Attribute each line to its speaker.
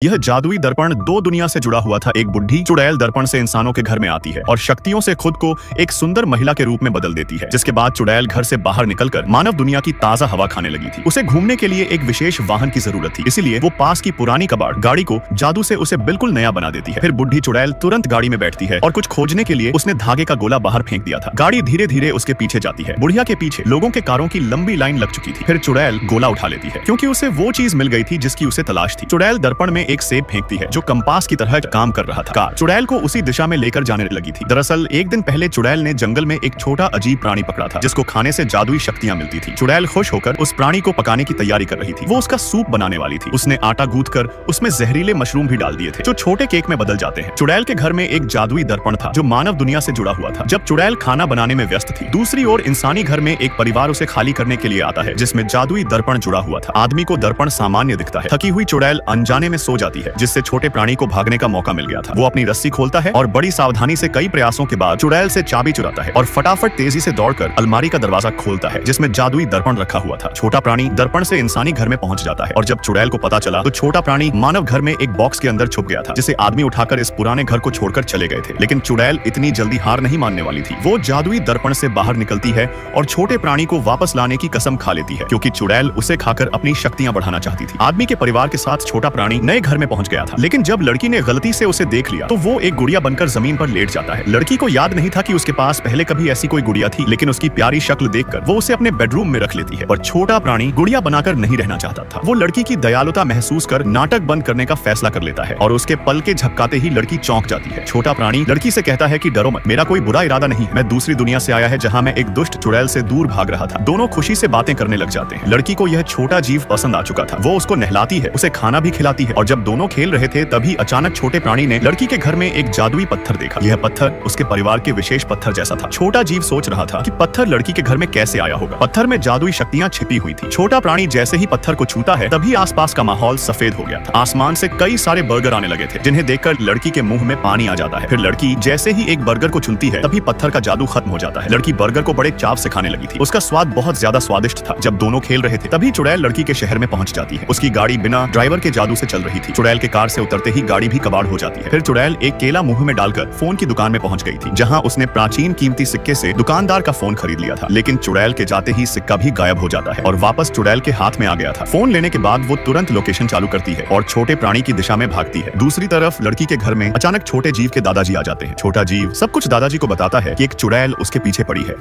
Speaker 1: यह जादुई दर्पण दो दुनिया से जुड़ा हुआ था। एक बुढ़ी चुड़ैल दर्पण से इंसानों के घर में आती है और शक्तियों से खुद को एक सुंदर महिला के रूप में बदल देती है, जिसके बाद चुड़ैल घर से बाहर निकलकर मानव दुनिया की ताजा हवा खाने लगी थी। उसे घूमने के लिए एक विशेष वाहन की जरूरत थी, इसीलिए वो पास की पुरानी कबाड़ गाड़ी को जादू से उसे बिल्कुल नया बना देती है। फिर बुढ़ी चुड़ैल तुरंत गाड़ी में बैठती है और कुछ खोजने के लिए उसने धागे का गोला बाहर फेंक दिया था। गाड़ी धीरे धीरे उसके पीछे जाती है। बुढ़िया के पीछे लोगों के कारों की लंबी लाइन लग चुकी थी। फिर चुड़ैल गोला उठा लेती है क्योंकि उसे वो चीज मिल गई थी जिसकी उसे तलाश थी। चुड़ैल दर्पण में एक सेब फेंकती है जो कंपास की तरह काम कर रहा था। कार चुड़ैल को उसी दिशा में लेकर जाने लगी थी। दरअसल एक दिन पहले चुड़ैल ने जंगल में एक छोटा अजीब प्राणी पकड़ा था जिसको खाने से जादुई शक्तियां मिलती थी। चुड़ैल खुश होकर उस प्राणी को पकाने की तैयारी कर रही थी। वो उसका सूप बनाने वाली थी। उसने आटा गूंथ कर उसमें जहरीले मशरूम भी डाल दिए थे जो छोटे केक में बदल जाते हैं। चुड़ैल के घर में एक जादुई दर्पण था जो मानव दुनिया से जुड़ा हुआ था। जब चुड़ैल खाना बनाने में व्यस्त थी, दूसरी ओर इंसानी घर में एक परिवार उसे खाली करने के लिए आता है जिसमें जादुई दर्पण जुड़ा हुआ था। आदमी को दर्पण सामान्य दिखता है। थकी हुई चुड़ैल अनजाने में सो जाती है जिससे छोटे प्राणी को भागने का मौका मिल गया था। वो अपनी रस्सी खोलता है और बड़ी सावधानी से कई प्रयासों के बाद चुड़ैल से चाबी चुराता है और फटाफट तेजी से दौड़कर अलमारी का दरवाजा खोलता है जिसमें जादुई दर्पण रखा हुआ था। छोटा प्राणी दर्पण से इंसानी घर में पहुंच जाता है और जब चुड़ैल को पता चला तो छोटा प्राणी मानव घर में एक बॉक्स के अंदर छुप गया था जिसे आदमी उठाकर इस पुराने घर को छोड़कर चले गए थे। लेकिन चुड़ैल इतनी जल्दी हार नहीं मानने वाली थी। वो जादुई दर्पण से बाहर निकलती है और छोटे प्राणी को वापस लाने की कसम खा लेती है क्योंकि चुड़ैल उसे खाकर अपनी शक्तियां बढ़ाना चाहती थी। आदमी के परिवार के साथ छोटा प्राणी नए घर में पहुंच गया था, लेकिन जब लड़की ने गलती से उसे देख लिया तो वो एक गुड़िया बनकर जमीन पर लेट जाता है। लड़की को याद नहीं था कि उसके पास पहले कभी ऐसी कोई गुड़िया थी, लेकिन उसकी प्यारी शक्ल देखकर वो उसे अपने बेडरूम में रख लेती है। पर छोटा प्राणी गुड़िया बनाकर नहीं रहना चाहता था। वो लड़की की दयालुता महसूस कर नाटक बंद करने का फैसला कर लेता है और उसके पल के झपकाते ही लड़की चौंक जाती है। छोटा प्राणी लड़की से कहता है कि डरो मत, मेरा कोई बुरा इरादा नहीं है। मैं दूसरी दुनिया से आया है जहाँ मैं एक दुष्ट चुड़ैल से दूर भाग रहा था। दोनों खुशी से बातें करने लग जाते हैं। लड़की को यह छोटा जीव पसंद आ चुका था। वो उसको नहलाती है, उसे खाना भी खिलाती है और जब दोनों खेल रहे थे तभी अचानक छोटे प्राणी ने लड़की के घर में एक जादुई पत्थर देखा। यह पत्थर उसके परिवार के विशेष पत्थर जैसा था। छोटा जीव सोच रहा था कि पत्थर लड़की के घर में कैसे आया होगा। पत्थर में जादुई शक्तियां छिपी हुई थी। छोटा प्राणी जैसे ही पत्थर को छूता है तभी आसपास का माहौल सफेद हो गया था। आसमान से कई सारे बर्गर आने लगे थे जिन्हें देखकर लड़की के मुंह में पानी आ जाता है। फिर लड़की जैसे ही एक बर्गर को चुनती है तभी पत्थर का जादू खत्म हो जाता है। लड़की बर्गर को बड़े चाव से खाने लगी थी। उसका स्वाद बहुत ज्यादा स्वादिष्ट था। जब दोनों खेल रहे थे तभी चुड़ैल लड़की के शहर में पहुंच जाती है। उसकी गाड़ी बिना ड्राइवर के जादू से चल रही थी। चुड़ैल के कार से उतरते ही गाड़ी भी कबाड़ हो जाती है। फिर चुड़ैल एक केला मुंह में डालकर फोन की दुकान में पहुंच गई थी जहां उसने प्राचीन कीमती सिक्के से दुकानदार का फोन खरीद लिया था। लेकिन चुड़ैल के जाते ही सिक्का भी गायब हो जाता है और वापस चुड़ैल के हाथ में आ गया था। फोन लेने के बाद वो तुरंत लोकेशन चालू करती है और छोटे प्राणी की दिशा में भागती है। दूसरी तरफ लड़की के घर में अचानक छोटे जीव के दादाजी आ जाते हैं। छोटा जीव सब कुछ दादाजी को बताता है कि एक चुड़ैल उसके पीछे पड़ी है।